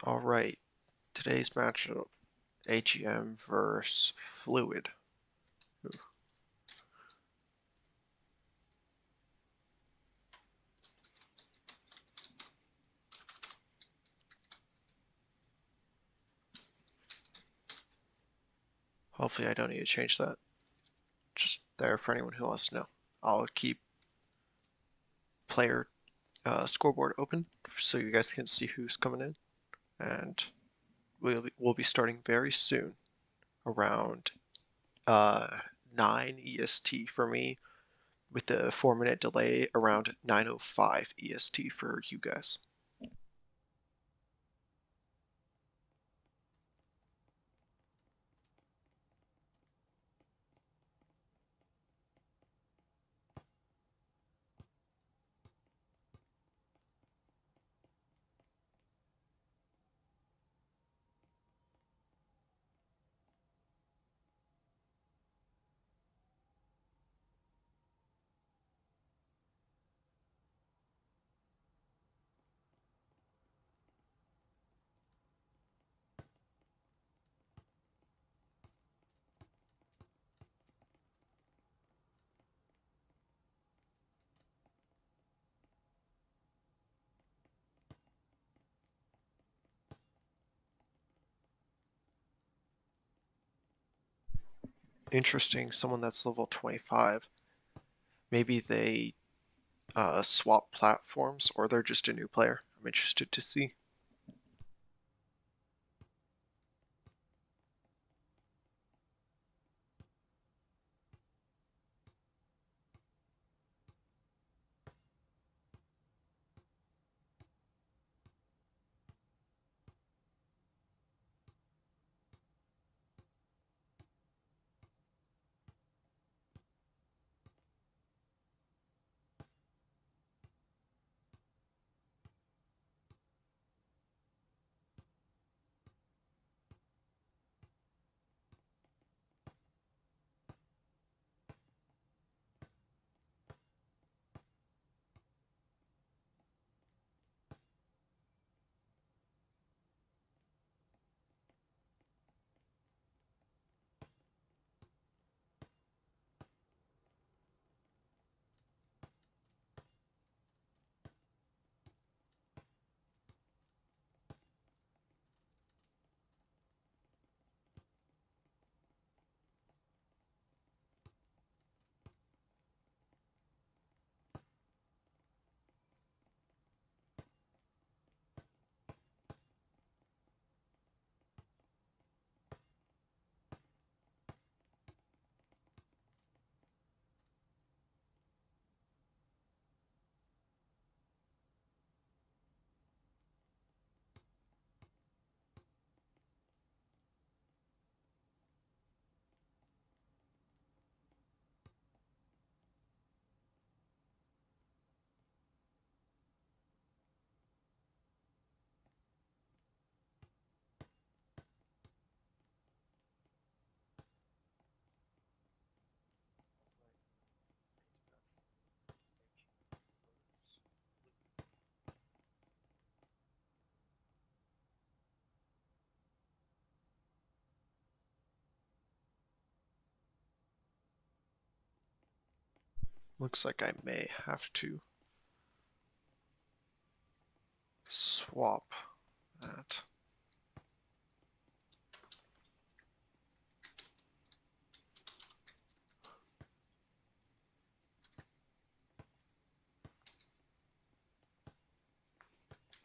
Alright, today's matchup, AGM versus Fluid. Ooh. Hopefully I don't need to change that. Just there for anyone who wants to know. I'll keep player scoreboard open so you guys can see who's coming in. And we'll be starting very soon, around 9 EST for me, with the 4-minute delay around 9:05 EST for you guys. Interesting, someone that's level 25. Maybe they swap platforms, or they're just a new player. I'm interested to see. Looks like I may have to swap that.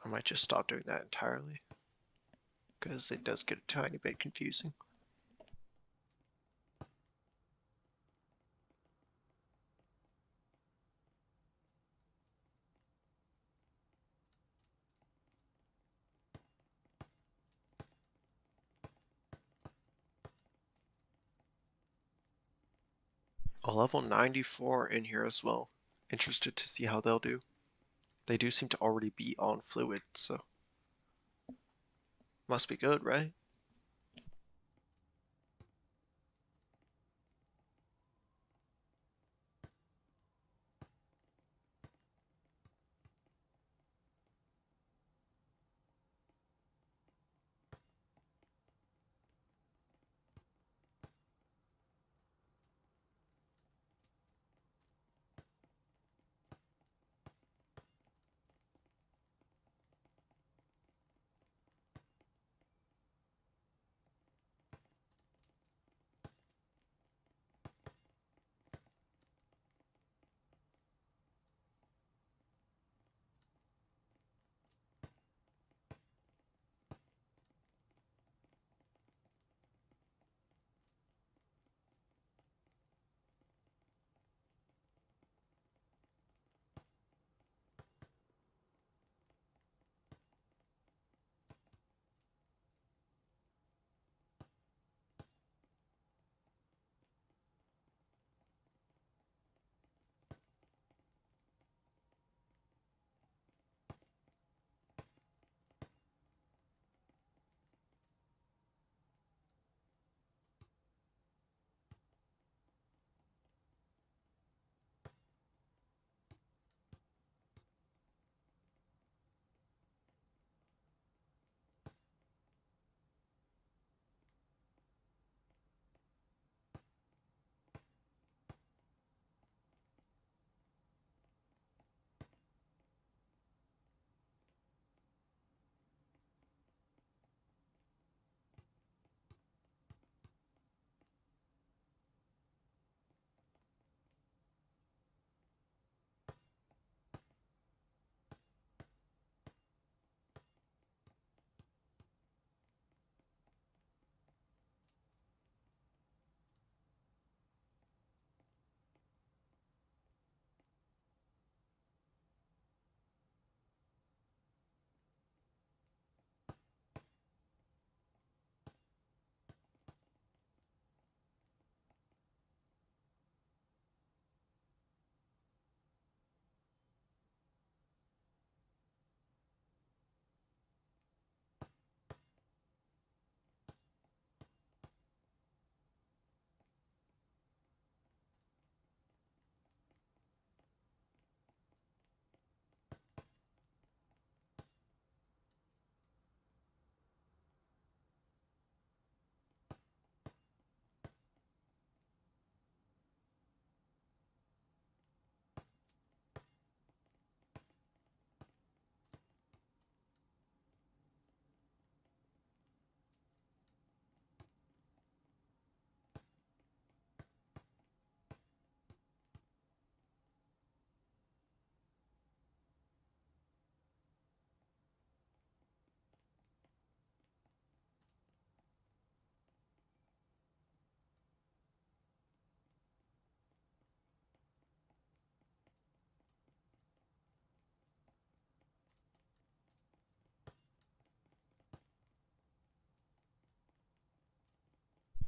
I might just stop doing that entirely, because it does get a tiny bit confusing. A level 94 in here as well. Interested to see how they'll do. They do seem to already be on Fluid, so must be good, right?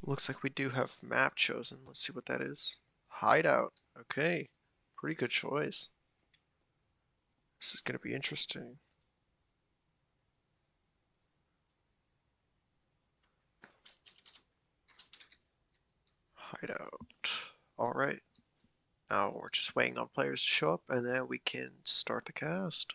Looks like we do have map chosen. Let's see what that is. Hideout. Okay. Pretty good choice. This is going to be interesting. Hideout. Alright. Now we're just waiting on players to show up and then we can start the cast.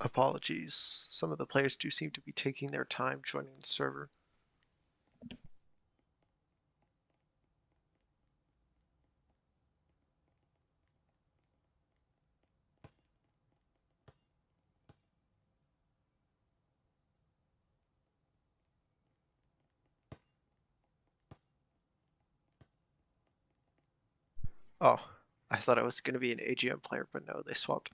Apologies. Some of the players do seem to be taking their time joining the server. Oh, I thought I was going to be an AGM player, but no, they swapped.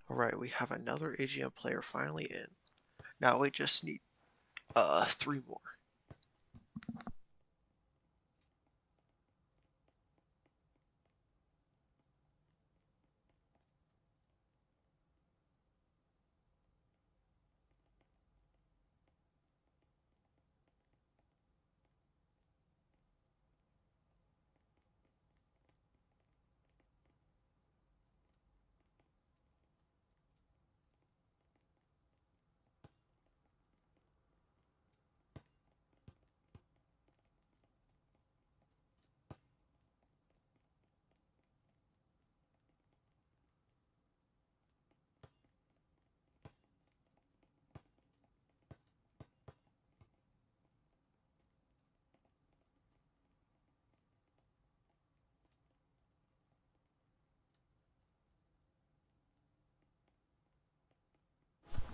Alright, we have another AGM player finally in. Now we just need 3 more.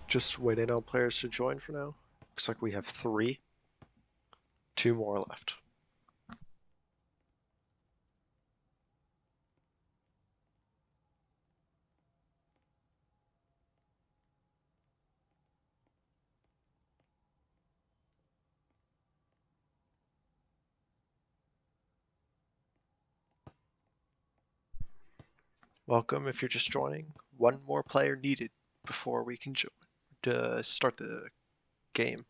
Just waiting on players to join for now. Looks like we have 3. 2 more left. Welcome if you're just joining. One more player needed before we can start the game.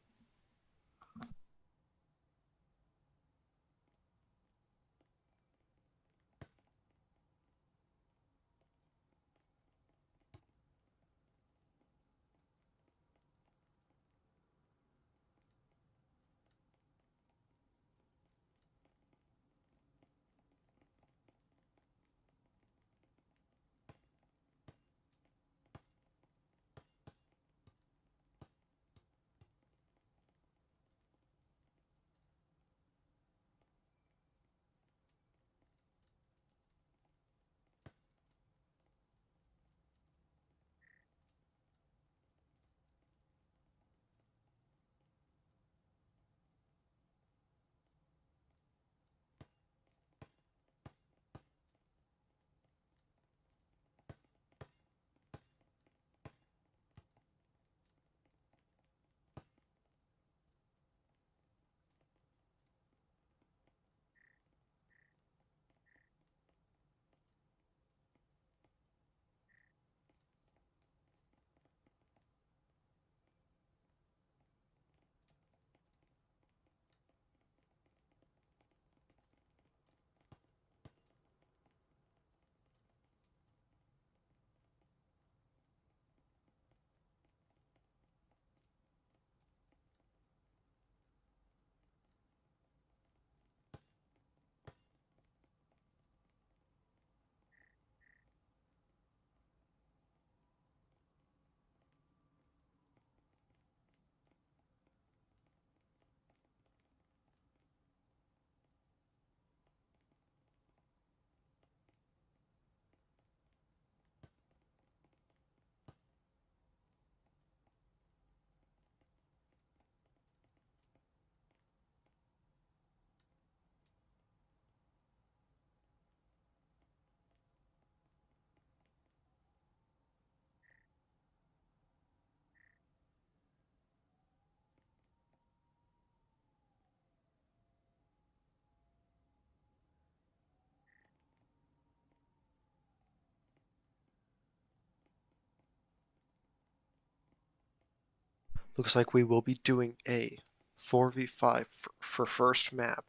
Looks like we will be doing a 4v5 for first map,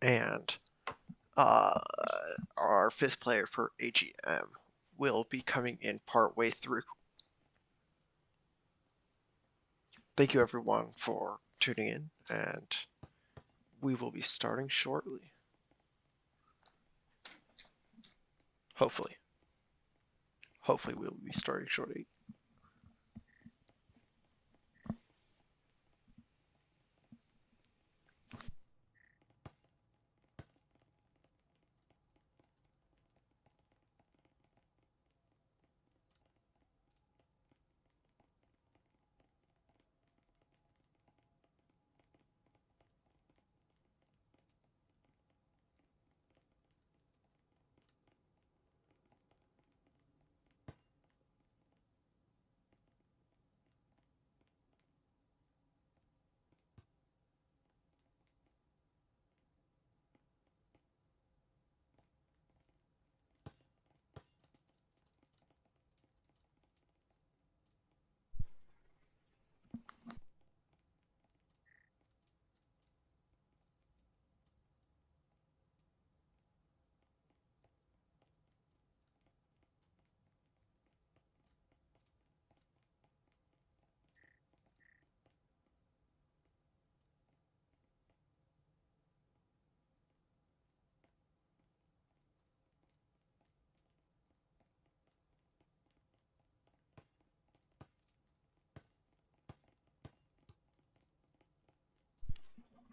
and uh, our fifth player for AGM will be coming in part way through. Thank you everyone for tuning in, and we will be starting shortly. Hopefully. Hopefully we will be starting shortly.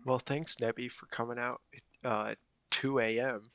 Well, thanks, Nebby, for coming out at 2 a.m.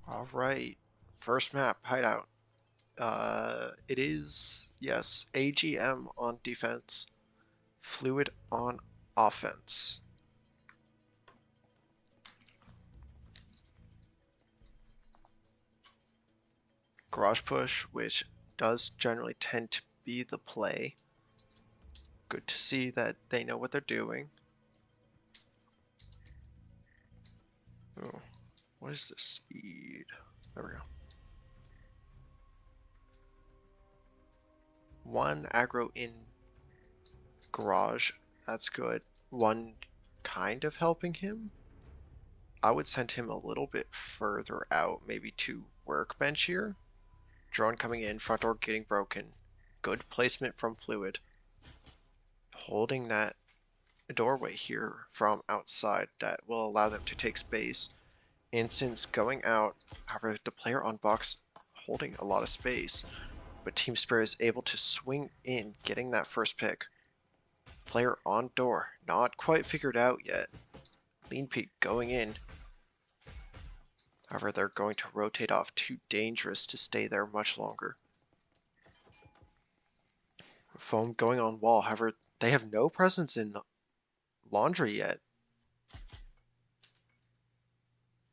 Alright, first map, hideout. It is, yes, AGM on defense, Fluid on offense. Garage push, which does generally tend to be the play. Good to see that they know what they're doing. Oh, what is the speed? There we go. One aggro in garage, that's good. One kind of helping him. I would send him a little bit further out, maybe to workbench here. Drone coming in, front door getting broken. Good placement from Fluid. Holding that doorway here from outside that will allow them to take space. Instance going out, however, the player on box holding a lot of space, but Team Spirit is able to swing in, getting that first pick. Player on door, not quite figured out yet. Lean peek going in. However, they're going to rotate off, too dangerous to stay there much longer. Foam going on wall, however, they have no presence in laundry yet.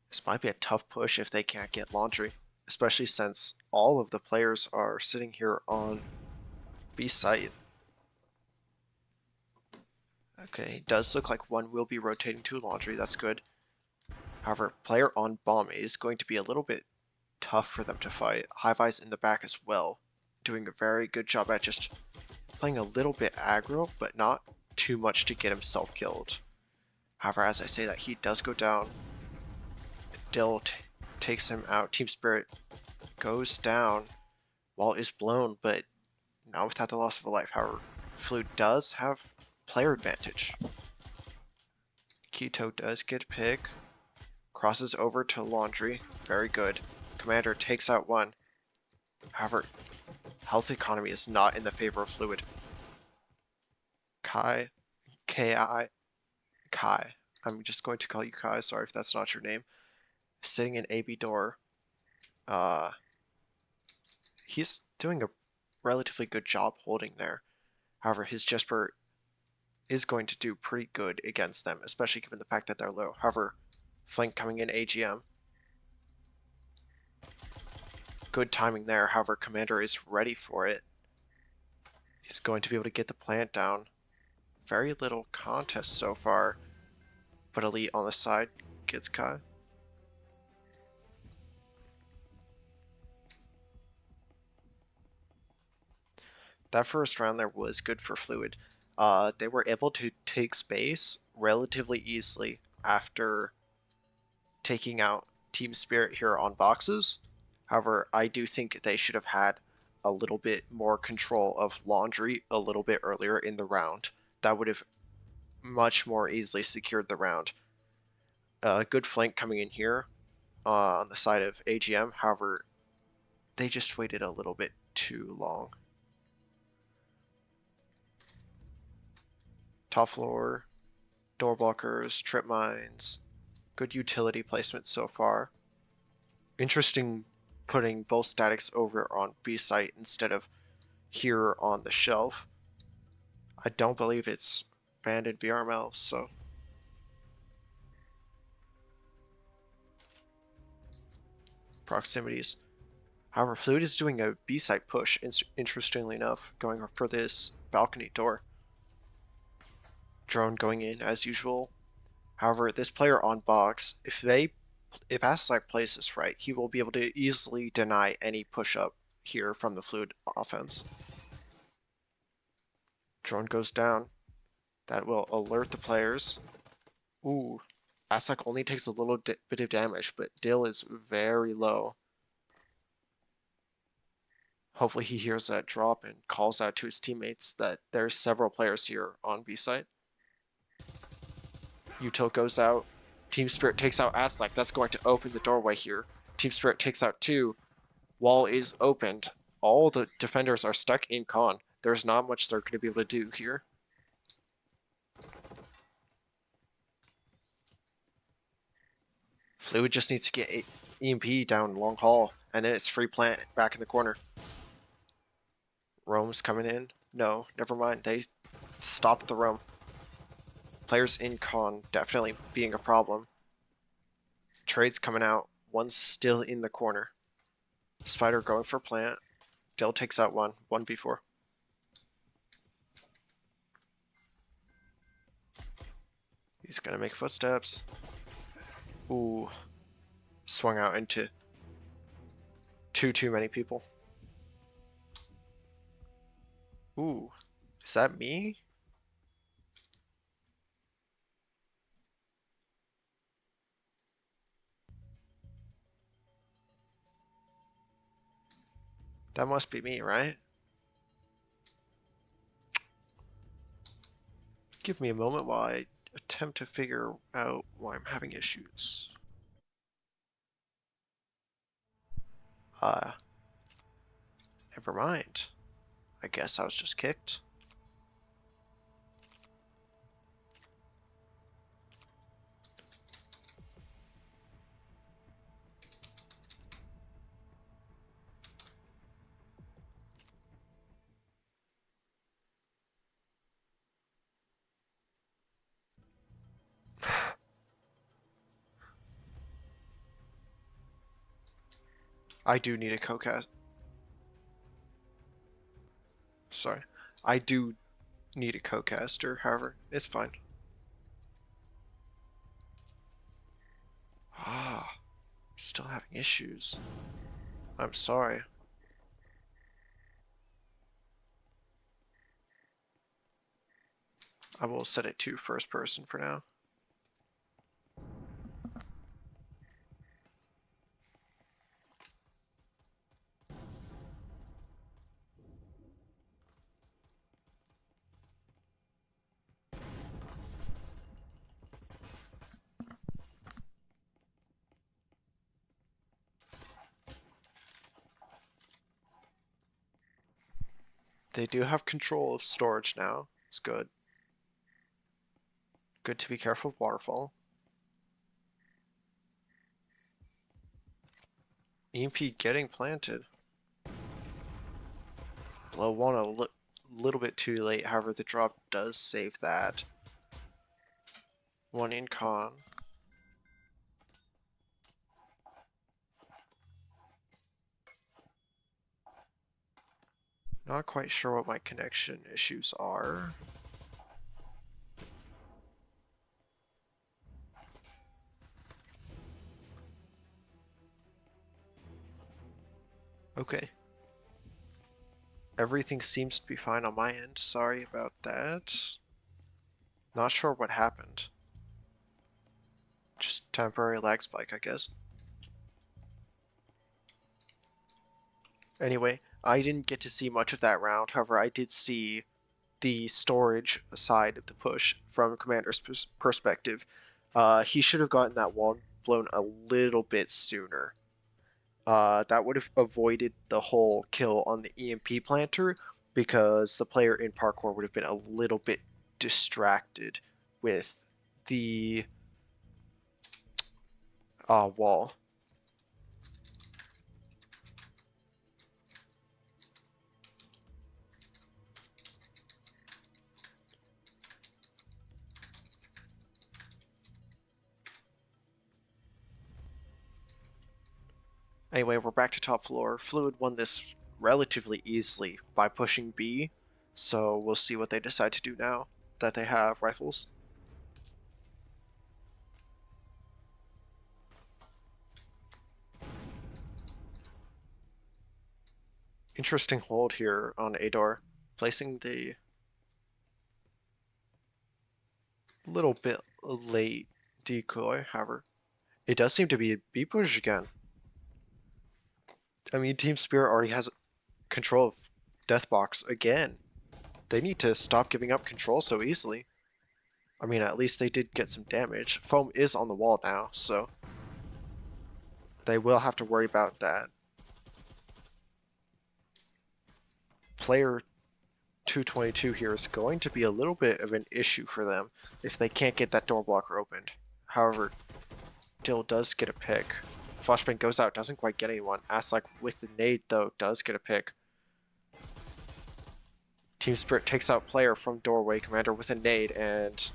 This might be a tough push if they can't get laundry, especially since all of the players are sitting here on B site. Okay, it does look like one will be rotating to laundry, that's good. However, player on bomb is going to be a little bit tough for them to fight. High-Vi's in the back as well, doing a very good job at just playing a little bit aggro, but not too much to get himself killed. However, as I say that, he does go down. Dill takes him out. Team Spirit goes down. Wall is blown, but not without the loss of a life. However, Flu does have player advantage. Keto does get pick. Crosses over to laundry. Very good. Commander takes out one. However, health economy is not in the favor of Fluid. Kai. K-I. Kai. I'm just going to call you Kai. Sorry if that's not your name. Sitting in AB door. He's doing a relatively good job holding there. However, his Jesper is going to do pretty good against them, especially given the fact that they're low. However, flank coming in AGM. Good timing there. However, Commander is ready for it. He's going to be able to get the plant down. Very little contest so far, but Elite on the side gets Kai. That first round there was good for Fluid. They were able to take space relatively easily after taking out Team Spirit here on boxes. However, I do think they should have had a little bit more control of laundry a little bit earlier in the round. That would have much more easily secured the round. Good flank coming in here on the side of AGM. However, they just waited a little bit too long. Top floor, door blockers, trip mines, good utility placement so far. Interesting putting both statics over on B site instead of here on the shelf. I don't believe it's banned in VRML, so. Proximities. However, Fluid is doing a B site push, interestingly enough, going for this balcony door. Drone going in as usual. However, this player on box, if Aslak plays this right, he will be able to easily deny any push-up here from the Fluid offense. Drone goes down. That will alert the players. Ooh, Aslak only takes a little bit of damage, but Dill is very low. Hopefully he hears that drop and calls out to his teammates that there's several players here on B site. Util goes out. Team Spirit takes out Aslak. That's going to open the doorway here. Team Spirit takes out two. Wall is opened. All the defenders are stuck in con. There's not much they're going to be able to do here. Fluid just needs to get EMP down long hall, and then it's free plant back in the corner. Roam's coming in. No, never mind. They stopped the roam. Players in con definitely being a problem. Trades coming out. One's still in the corner. Spider going for plant. Dill takes out one. 1v4. He's gonna make footsteps. Ooh. Swung out into too many people. Ooh. Is that me? That must be me, right? Give me a moment while I attempt to figure out why I'm having issues. Never mind. I guess I was just kicked. I do need a co-cast. Sorry. I do need a co-caster, however, it's fine. Ah, still having issues. I'm sorry. I will set it to first person for now. They do have control of storage now. It's good. Good to be careful of waterfall. EMP getting planted. Blow one a little bit too late, however the drop does save that. One in con. Not quite sure what my connection issues are. Okay. Everything seems to be fine on my end. Sorry about that. Not sure what happened. Just temporary lag spike, I guess. Anyway, I didn't get to see much of that round. However, I did see the storage side of the push from Commander's perspective. He should have gotten that wall blown a little bit sooner. That would have avoided the whole kill on the EMP planter because the player in parkour would have been a little bit distracted with the wall. Anyway, we're back to top floor. Fluid won this relatively easily by pushing B, so we'll see what they decide to do now that they have rifles. Interesting hold here on Ador, placing the little bit late decoy, however. It does seem to be a B push again. I mean, Team Spirit already has control of Deathbox again. They need to stop giving up control so easily. I mean, at least they did get some damage. Foam is on the wall now, so they will have to worry about that. Player 222 here is going to be a little bit of an issue for them if they can't get that door blocker opened. However, Dill does get a pick Flashbang goes out, doesn't quite get anyone. Aslak with the nade, though, does get a pick. Team Spirit takes out player from doorway commander with a nade, and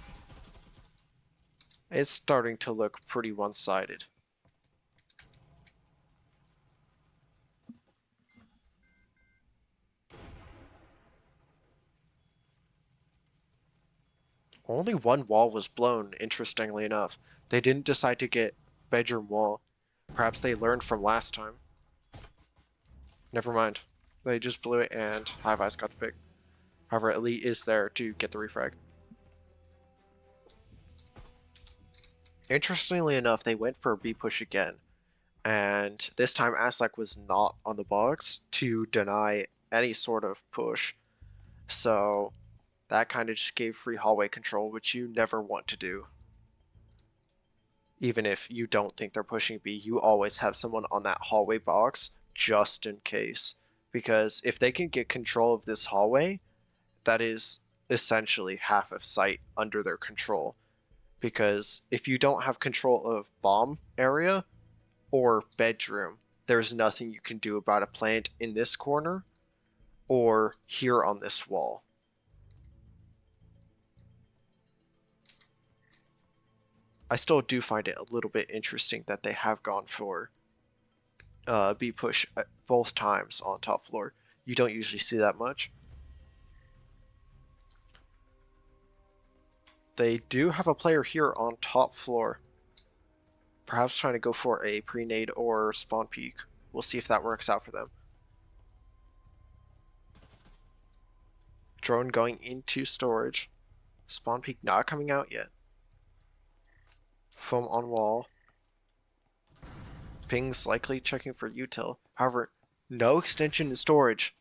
it's starting to look pretty one-sided. Only one wall was blown, interestingly enough. They didn't decide to get bedroom wall. Perhaps they learned from last time. Never mind. They just blew it, and Hive Eyes got the pick. However, Elite is there to get the refrag. Interestingly enough, they went for a B push again. And this time Aslak was not on the box to deny any sort of push. So that kind of just gave free hallway control, which you never want to do. Even if you don't think they're pushing B, you always have someone on that hallway box just in case. Because if they can get control of this hallway, that is essentially half of site under their control. Because if you don't have control of bomb area or bedroom, there's nothing you can do about a plant in this corner or here on this wall. I still do find it a little bit interesting that they have gone for B push both times on top floor. You don't usually see that much. They do have a player here on top floor. Perhaps trying to go for a pre-nade or spawn peek. We'll see if that works out for them. Drone going into storage. Spawn peek not coming out yet. Foam on wall. Ping's likely checking for util. However, no extension in storage.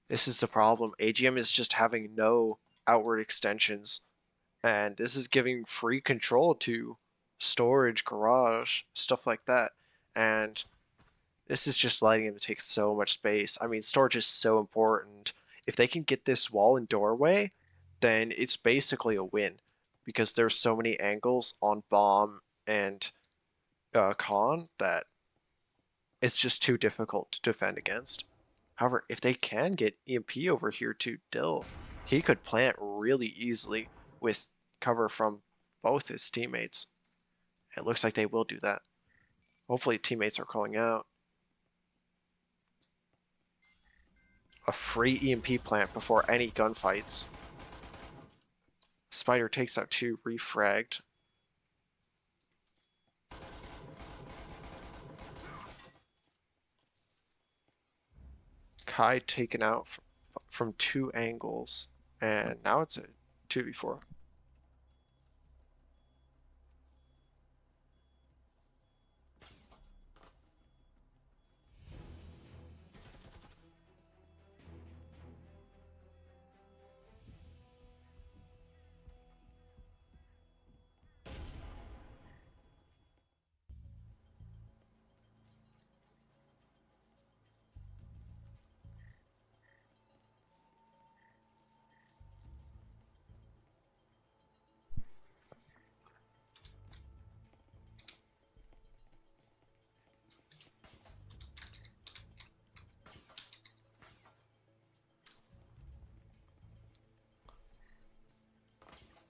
This is the problem. AGM is just having no outward extensions. And this is giving free control to storage, garage, stuff like that. And this is just letting them take so much space. I mean, storage is so important. If they can get this wall and doorway, then it's basically a win. Because there's so many angles on bomb and con that it's just too difficult to defend against. However, if they can get EMP over here to Dill, he could plant really easily with cover from both his teammates. It looks like they will do that. Hopefully teammates are calling out. A free EMP plant before any gunfights. Spider takes out 2, refragged. Kai taken out from 2 angles, and now it's a 2v4.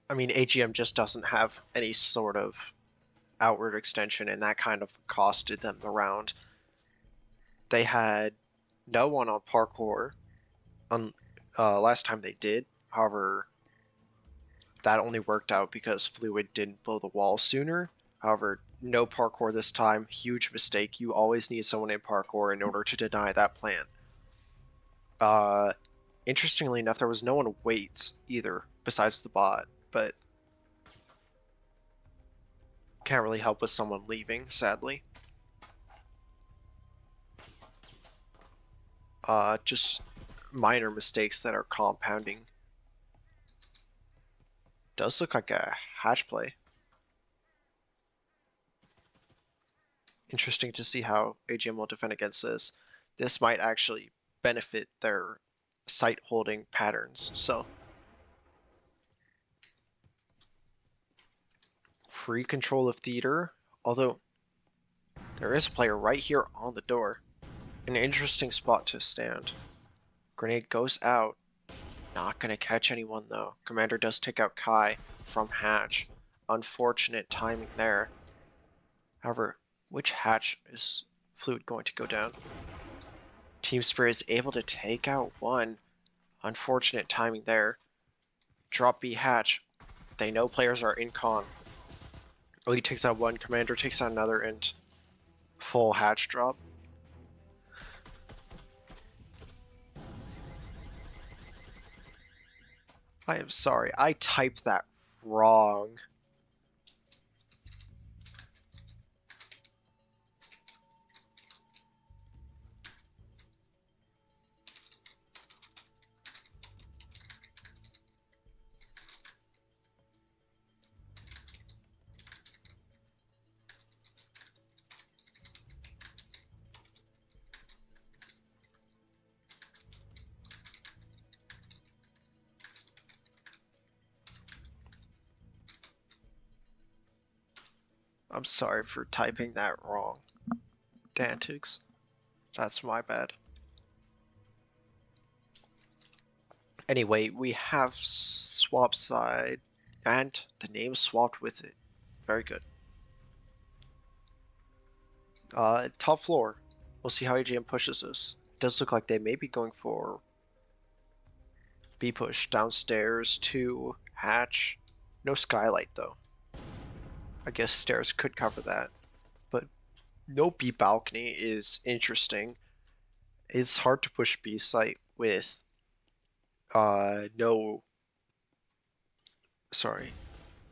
I mean, AGM just doesn't have any sort of outward extension, and that kind of costed them the round. They had no one on parkour last time they did. However, that only worked out because Fluid didn't blow the wall sooner. However, no parkour this time. Huge mistake. You always need someone in parkour in order to deny that plant. Interestingly enough, there was no one waits either besides the bot, but can't really help with someone leaving, sadly. Just minor mistakes that are compounding. Does look like a hatch play. Interesting to see how AGM will defend against this. This might actually benefit their site holding patterns, so. Free control of theater, although There is a player right here on the door. An interesting spot to stand. Grenade goes out. Not gonna catch anyone though. Commander does take out Kai from hatch. Unfortunate timing there. However, which hatch is Fluid going to go down? Team Spirit is able to take out one. Unfortunate timing there. Drop B hatch. They know players are in con. Elite takes out one, Commander takes out another, and full hatch drop. I am sorry, I typed that wrong. I'm sorry for typing that wrong. Dantics. That's my bad. Anyway, we have swap side and the name swapped with it. Very good. Top floor. We'll see how AGM pushes this. It does look like they may be going for B push downstairs to hatch. No skylight though. I guess stairs could cover that. But no B balcony is interesting. It's hard to push B site with no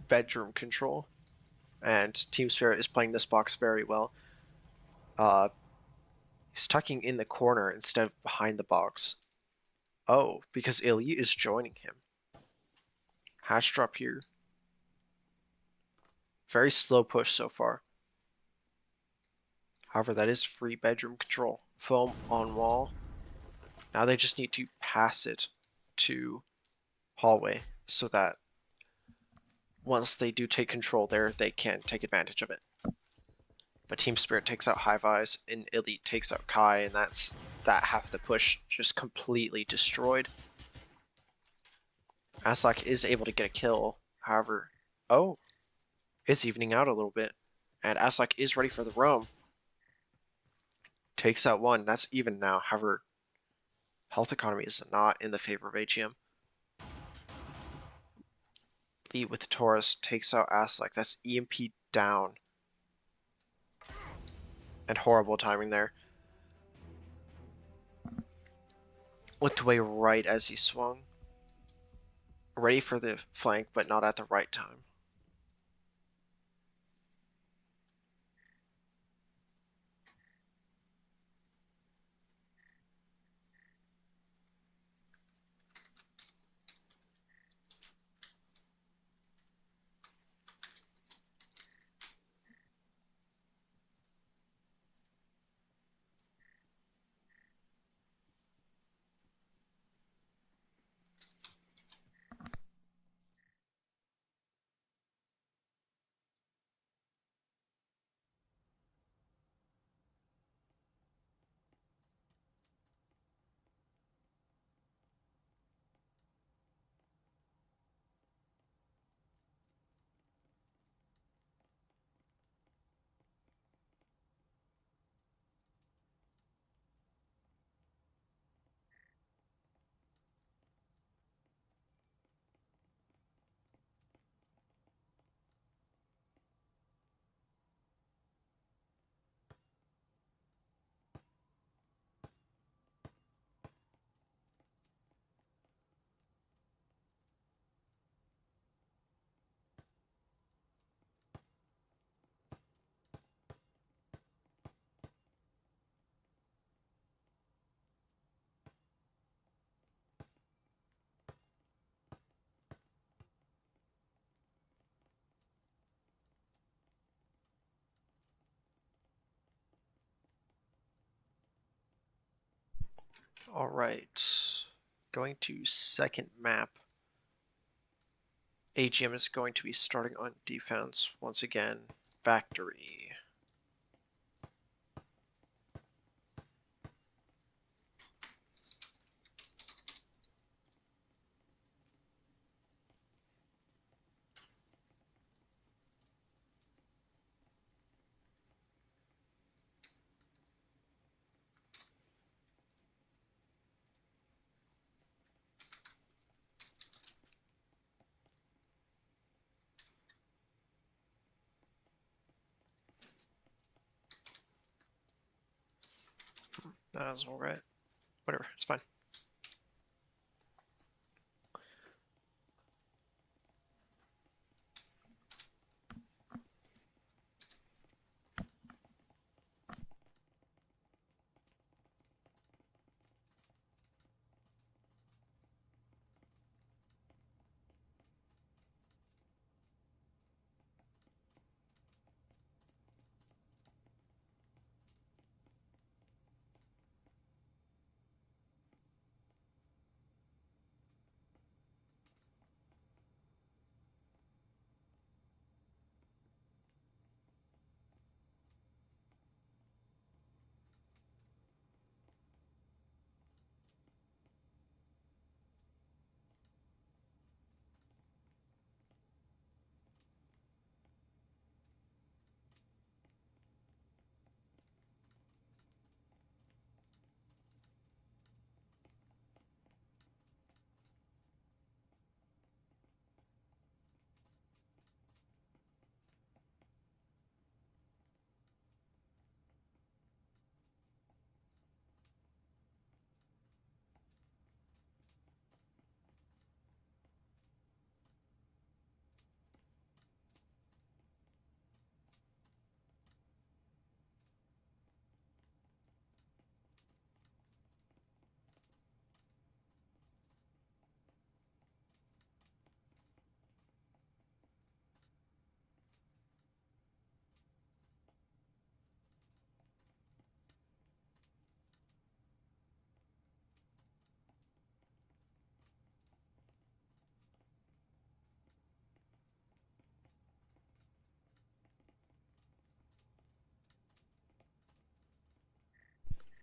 bedroom control. And Team Spirit is playing this box very well. He's tucking in the corner instead of behind the box. Oh, because Elite is joining him. Hatch drop here. Very slow push so far. However, that is free bedroom control. Foam on wall. Now they just need to pass it to hallway so that once they do take control there, they can take advantage of it. But Team Spirit takes out High-Vis and Elite takes out Kai, and that's that half of the push just completely destroyed. Aslak is able to get a kill, however, oh, it's evening out a little bit, and Aslak is ready for the roam. Takes out one, that's even now, however, health economy is not in the favor of AGM. Elite with the Taurus takes out Aslak, that's EMP down. And horrible timing there. Looked away right as he swung. Ready for the flank, but not at the right time. Alright, going to second map. AGM is going to be starting on defense once again. Factory. That is alright. Whatever, it's fine.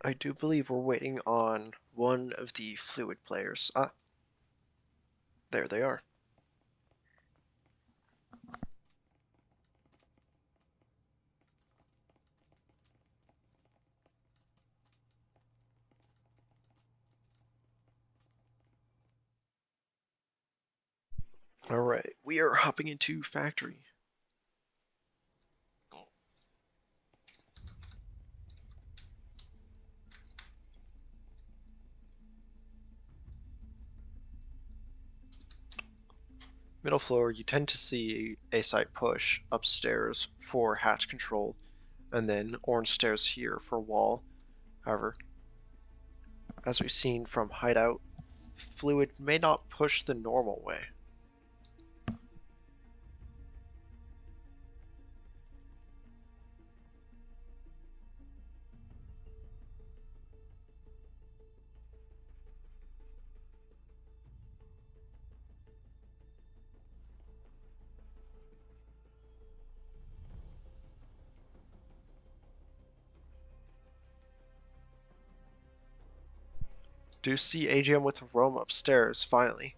I do believe we're waiting on one of the fluid players. Ah, there they are. Alright, we are hopping into factory. Middle floor, you tend to see a site push upstairs for hatch control, and then orange stairs here for wall. However, as we've seen from hideout, fluid may not push the normal way. Do see AGM with Rome upstairs, finally.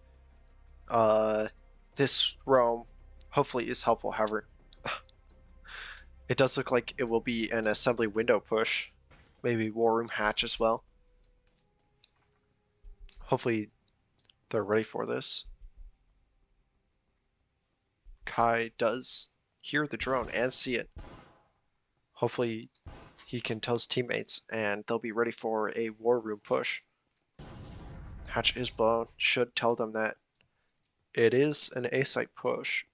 This roam hopefully is helpful, however. It does look like it will be an assembly window push. Maybe war room hatch as well. Hopefully they're ready for this. Kai does hear the drone and see it. Hopefully he can tell his teammates and they'll be ready for a war room push. Hatch is blown, should tell them that it is an A-site push.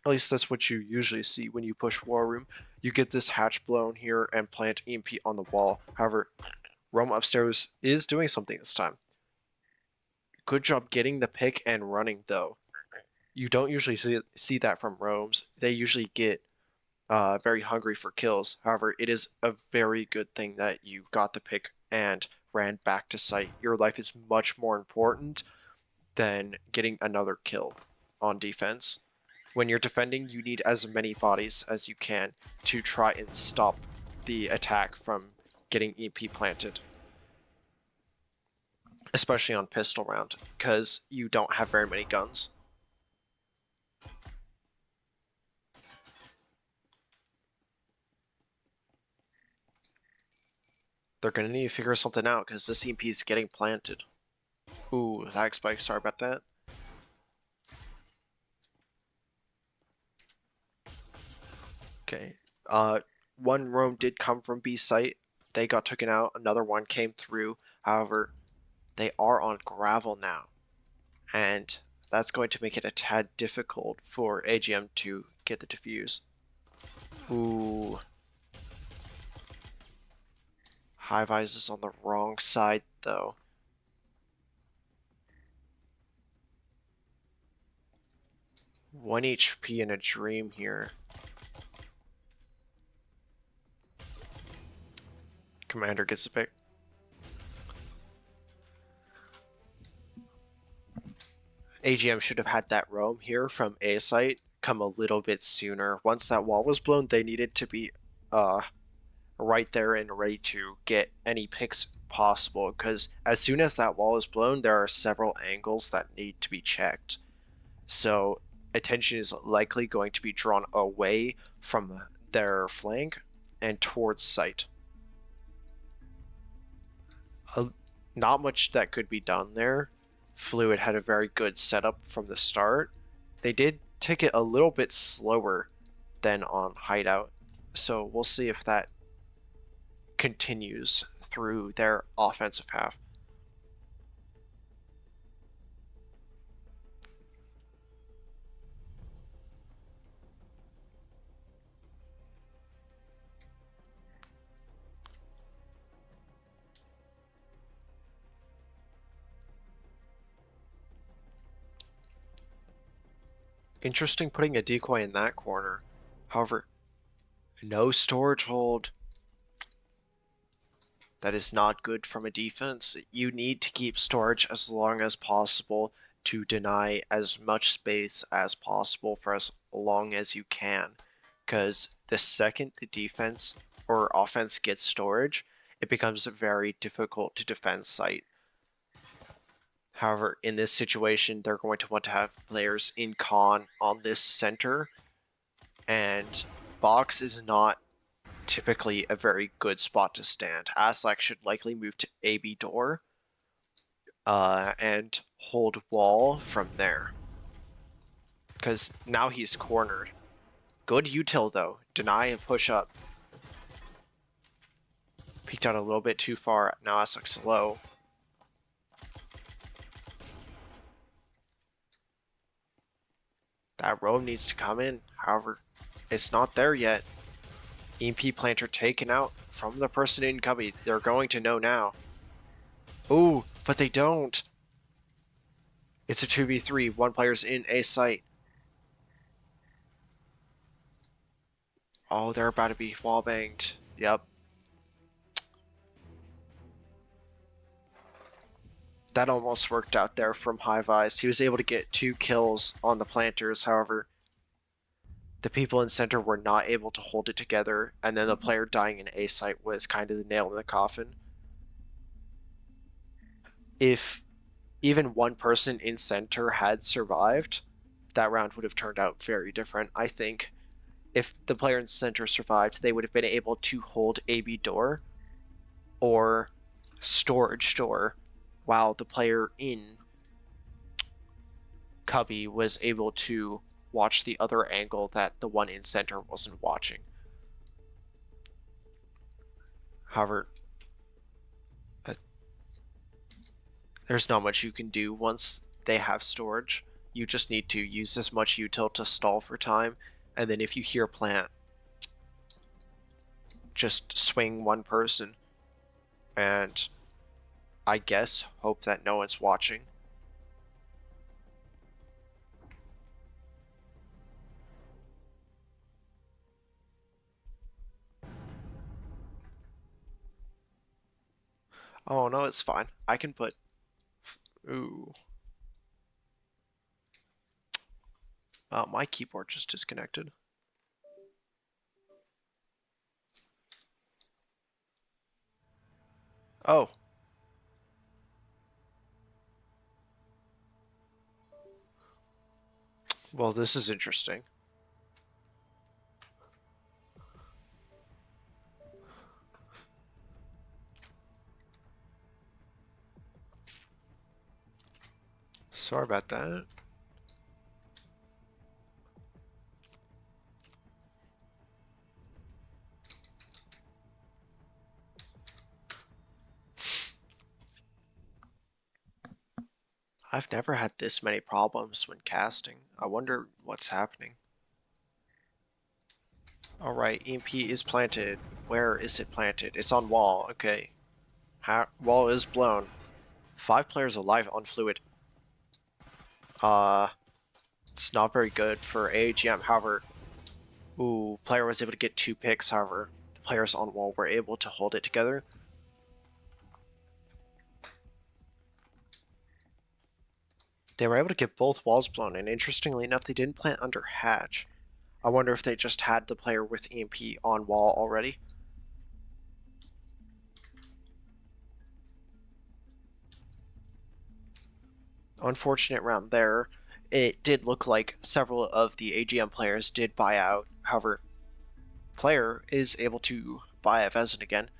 At least that's what you usually see when you push war room. You get this hatch blown here and plant EMP on the wall. However, Rome upstairs is doing something this time. Good job getting the pick and running though. You don't usually see that from Romes. They usually get very hungry for kills. However, it is a very good thing that you got the pick and ran back to site. Your life is much more important than getting another kill on defense. When you're defending, you need as many bodies as you can to try and stop the attack from getting EP planted. Especially on pistol round, because you don't have very many guns. They're gonna need to figure something out because this EMP is getting planted. Ooh, lag spike, sorry about that. Okay. One roam did come from B site. they got taken out. Another one came through. However, they are on gravel now, and that's going to make it a tad difficult for AGM to get the defuse. Ooh. High-Vis is on the wrong side, though. One HP in a dream here. Commander gets a pick. AGM should have had that roam here from A site come a little bit sooner. Once that wall was blown, they needed to be right there and ready to get any picks possible, because as soon as that wall is blown, there are several angles that need to be checked. So attention is likely going to be drawn away from their flank and towards site. Not much that could be done there. Fluid had a very good setup from the start. They did take it a little bit slower than on Hideout, so we'll see if that continues through their offensive half. Interesting putting a decoy in that corner. However, no storage hold. That is not good from a defense. You need to keep storage as long as possible to deny as much space as possible for as long as you can. Because the second the defense or offense gets storage, it becomes very difficult to defend site. However, in this situation, they're going to want to have players in con on this center, and box is not typically a very good spot to stand. Aslak should likely move to AB door and hold wall from there, because now he's cornered. Good util though. Deny and push up. Peeked out a little bit too far. Now Aslak's low. That roam needs to come in. However, it's not there yet. EMP planter taken out from the person in cubby. They're going to know now. Ooh, but they don't. It's a 2v3. One player's in a site. Oh, they're about to be wallbanged. Yep. That almost worked out there from High-Vis. He was able to get 2 kills on the planters. However, the people in center were not able to hold it together, and then the player dying in A site was kind of the nail in the coffin. If even one person in center had survived, that round would have turned out very different. I think if the player in center survived, they would have been able to hold AB door or storage door, while the player in cubby was able to watch the other angle that the one in center wasn't watching. However, there's not much you can do once they have storage. You just need to use as much util to stall for time, and then if you hear plant, just swing one person, and I guess hope that no one's watching. Oh no, it's fine. I can put... Ooh. My keyboard just disconnected. Oh. Well, this is interesting. Sorry about that. I've never had this many problems when casting. I wonder what's happening. Alright, EMP is planted. Where is it planted? It's on wall. Okay. Wall is blown. 5 players alive on fluid. It's not very good for AGM. However, ooh, player was able to get 2 picks. However, the players on wall were able to hold it together. They were able to get both walls blown, and interestingly enough, they didn't plant under hatch. I wonder if they just had the player with EMP on wall already. Unfortunate round there. It did look like several of the AGM players did buy out. However, player is able to buy a Vezin again.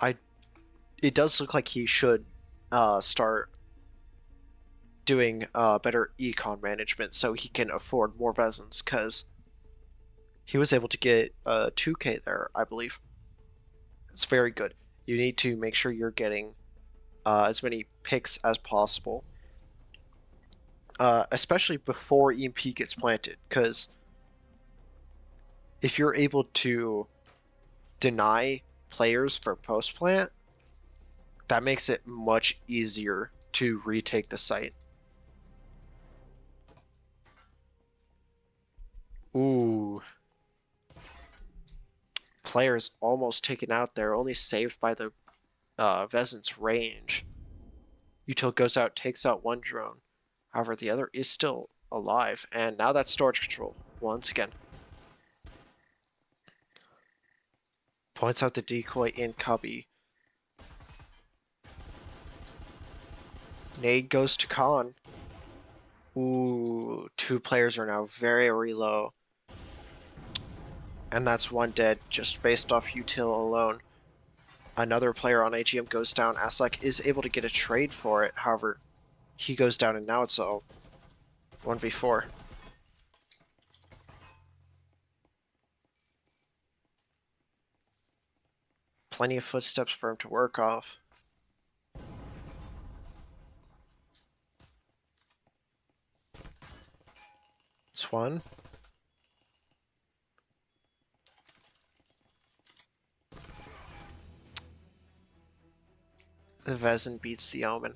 It does look like he should start doing better econ management so he can afford more Vezins, because he was able to get 2K there, I believe. It's very good. You need to make sure you're getting as many picks as possible, especially before EMP gets planted, because if you're able to deny players for post plant, that makes it much easier to retake the site. Ooh. Players almost taken out there, only saved by the Vezint's range. Util goes out, takes out one drone. However, the other is still alive, and now that's storage control once again. Points out the decoy in cubby. Nade goes to Khan. Ooh, 2 players are now very low. And that's 1 dead just based off util alone. Another player on AGM goes down. Aslak is able to get a trade for it. However, he goes down, and now it's a 1v4. Plenty of footsteps for him to work off. It's 1. The Vezin beats the Omen.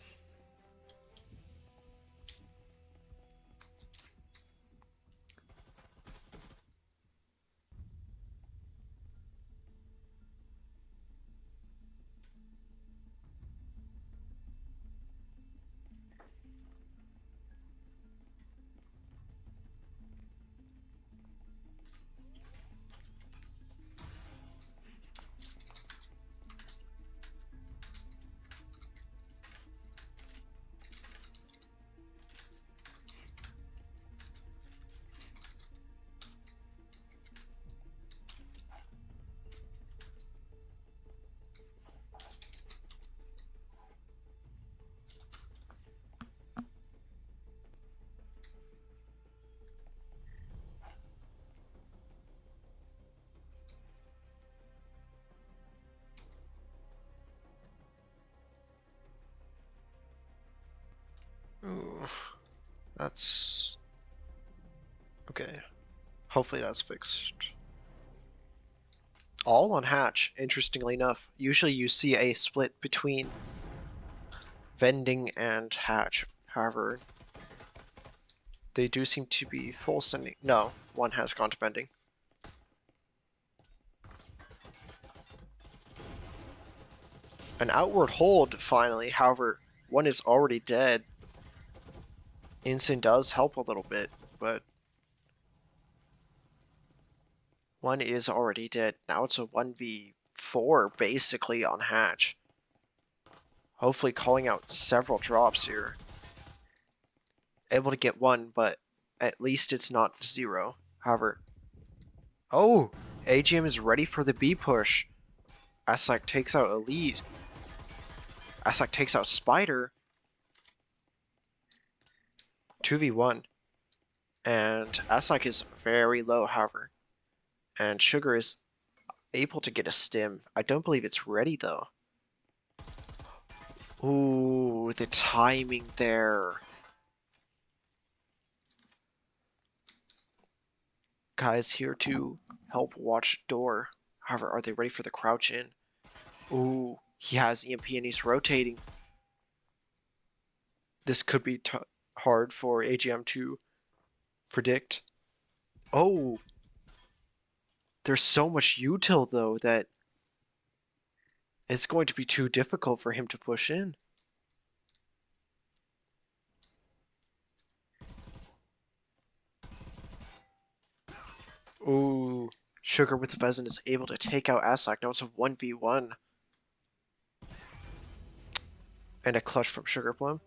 Ooh, that's okay. Hopefully that's fixed. All on hatch, interestingly enough. Usually you see a split between vending and hatch. However, they do seem to be full sending. No, 1 has gone to vending. An outward hold, finally. However, 1 is already dead. Instant does help a little bit, but 1 is already dead. Now it's a 1v4, basically, on hatch. Hopefully calling out several drops here. Able to get 1, but at least it's not 0. However, oh, AGM is ready for the B push. Aslak takes out Elite. Aslak takes out Spider. 2v1. And Aslak is very low, however. And Sugar is able to get a stim. I don't believe it's ready, though. Ooh. Oh, the timing there. Guys here to help watch door. However, are they ready for the crouch in? Ooh, he has EMP and he's rotating. This could be hard for AGM to predict. Oh, there's so much util though that it's going to be too difficult for him to push in. Ooh, Sugar with the Pheasant is able to take out Aslak. Now it's a 1v1. And a clutch from Sugar Plum.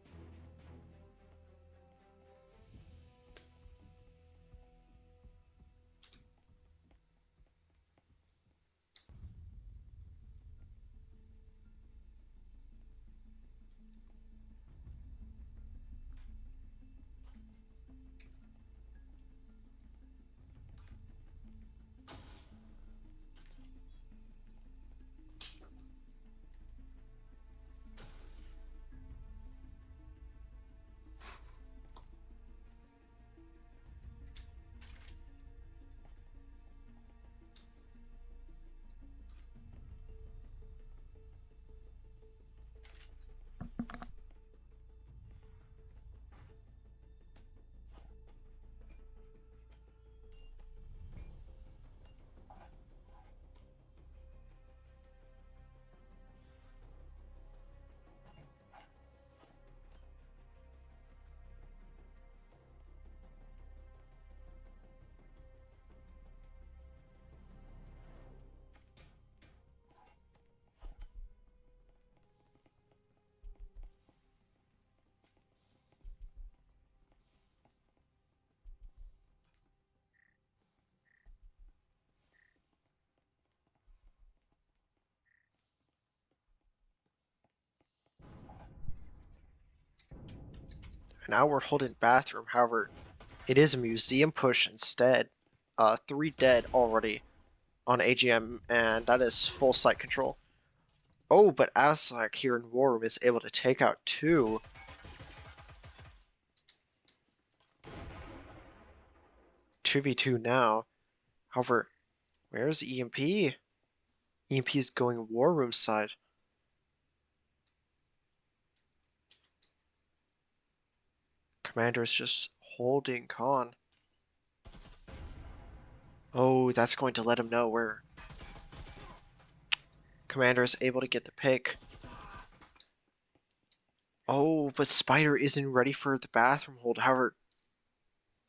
And now we're holding bathroom. However, it is a museum push instead. 3 dead already on AGM, and that is full site control. Oh, but Aslak here in War Room is able to take out 2. 2v2 now. However, where's EMP? EMP is going War Room side. Commander is just holding Khan. Oh, that's going to let him know where. Commander is able to get the pick. Oh, but Spider isn't ready for the bathroom hold. However,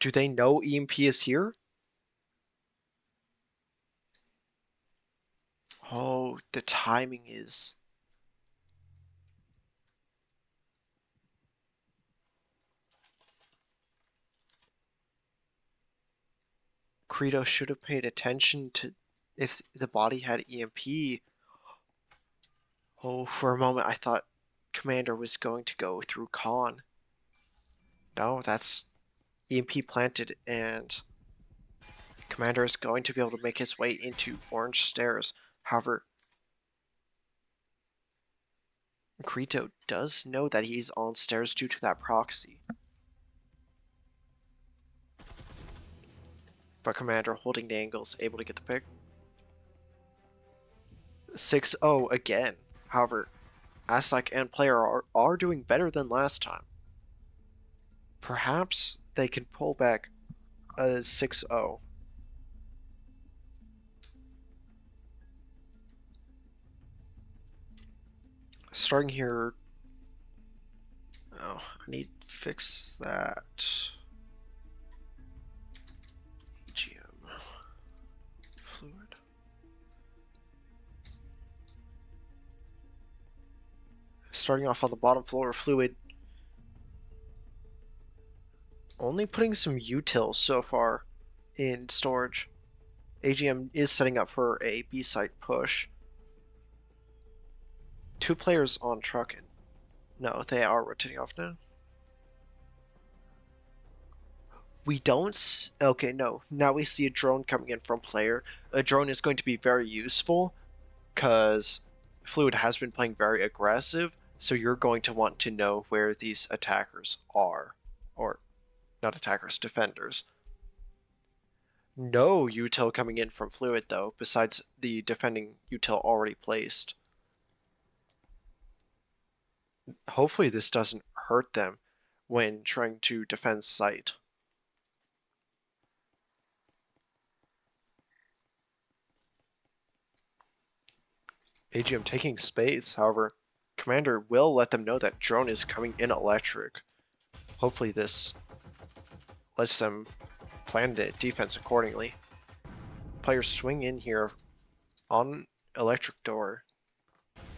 do they know EMP is here? Oh, the timing is... Credo should have paid attention to if the body had EMP. Oh, for a moment I thought Commander was going to go through Khan. No, that's EMP planted, and Commander is going to be able to make his way into Orange Stairs. However, Credo does know that he's on stairs due to that proxy. But Commander, holding the angle, is able to get the pick. 6-0 again. However, Aslak and player are doing better than last time. Perhaps they can pull back a 6-0. Starting here. Oh, I need to fix that. AGM. Fluid. Starting off on the bottom floor, Fluid. Only putting some util so far in storage. AGM is setting up for a B-site push. 2 players on truck. And no, they are rotating off now. We don't... Okay, no. Now we see a drone coming in from player. A drone is going to be very useful because Fluid has been playing very aggressive. So you're going to want to know where these attackers are. Or, not attackers, defenders. No util coming in from Fluid, though, besides the defending util already placed. Hopefully this doesn't hurt them when trying to defend site. AGM taking space, however, Commander will let them know that drone is coming in electric. Hopefully this lets them plan the defense accordingly. Players swing in here on electric door.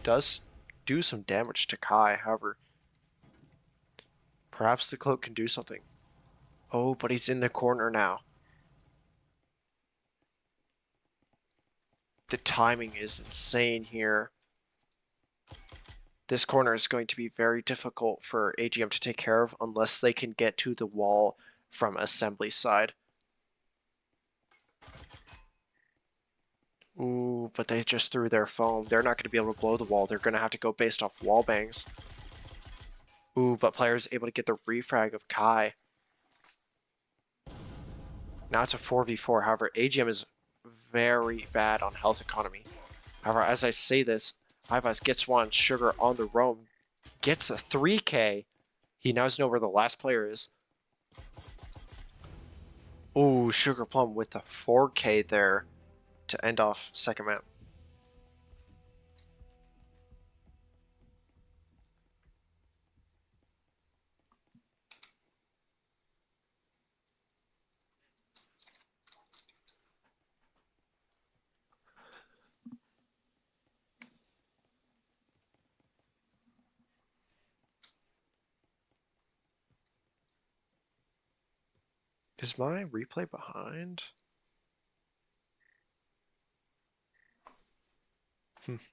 Does do some damage to Kai, however, perhaps the cloak can do something. Oh, but he's in the corner now. The timing is insane here. This corner is going to be very difficult for AGM to take care of unless they can get to the wall from assembly side. Ooh, but they just threw their foam. They're not going to be able to blow the wall. They're going to have to go based off wall bangs. Ooh, but players able to get the refrag of Kai. Now it's a 4v4. However, AGM is very bad on health economy. However, as I say this, Hivas gets one, Sugar on the roam, gets a 3k. He now knows where the last player is. Ooh, Sugar Plum with a 4k there to end off second map. Is my replay behind?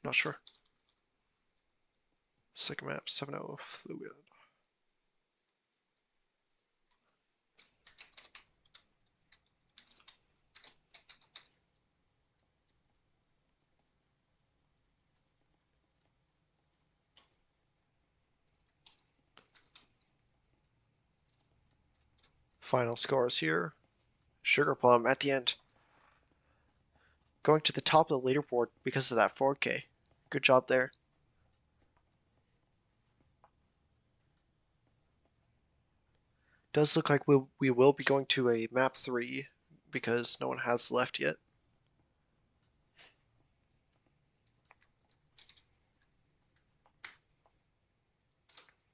Not sure. Second map, 7-0 Fluid. Final scores here. Sugar Plum at the end. Going to the top of the leaderboard because of that 4k. Good job there. Does look like we will be going to a map 3 because no one has left yet.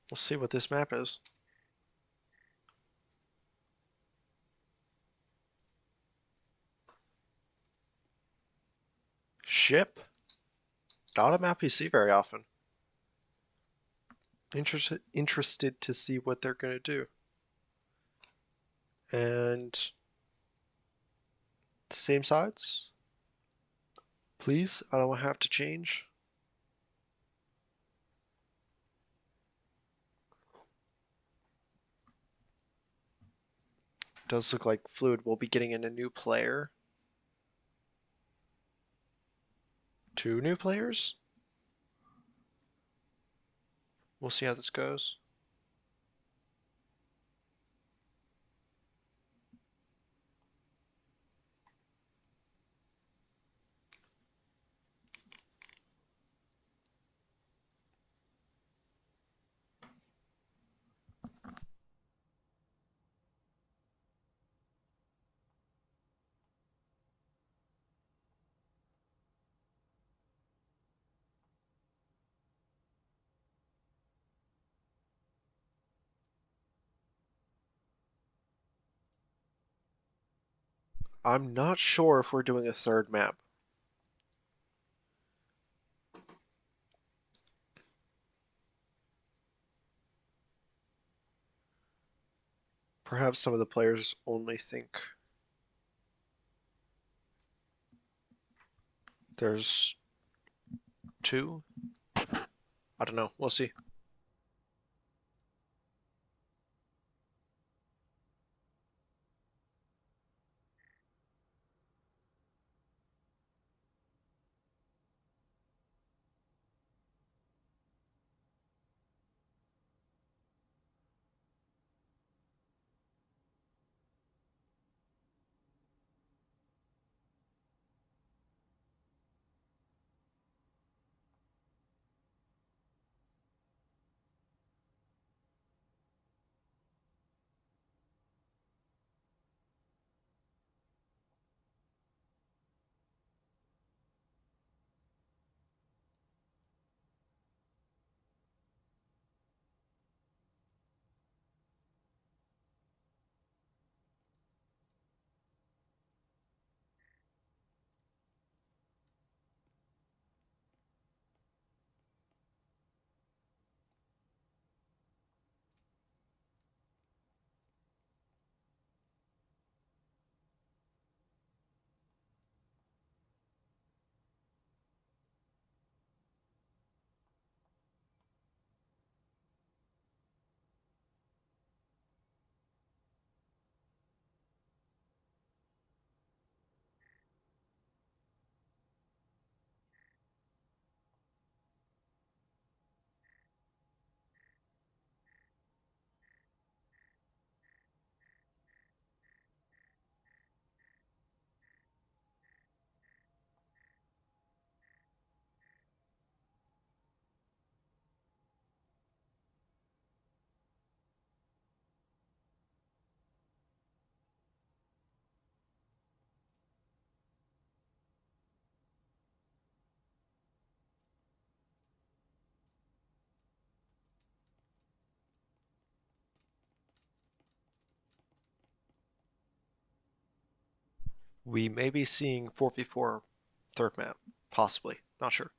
We'll see what this map is. Ship? Not a map you see very often. Interested to see what they're going to do. And same sides? Please, I don't have to change. Does look like Fluid will be getting in a new player. 2 new players? We'll see how this goes. I'm not sure if we're doing a third map. Perhaps some of the players only think there's 2. I don't know. We'll see. We may be seeing 4v4 third map, possibly. Not sure.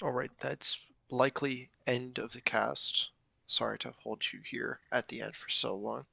Alright, that's likely end of the cast. Sorry to hold you here at the end for so long.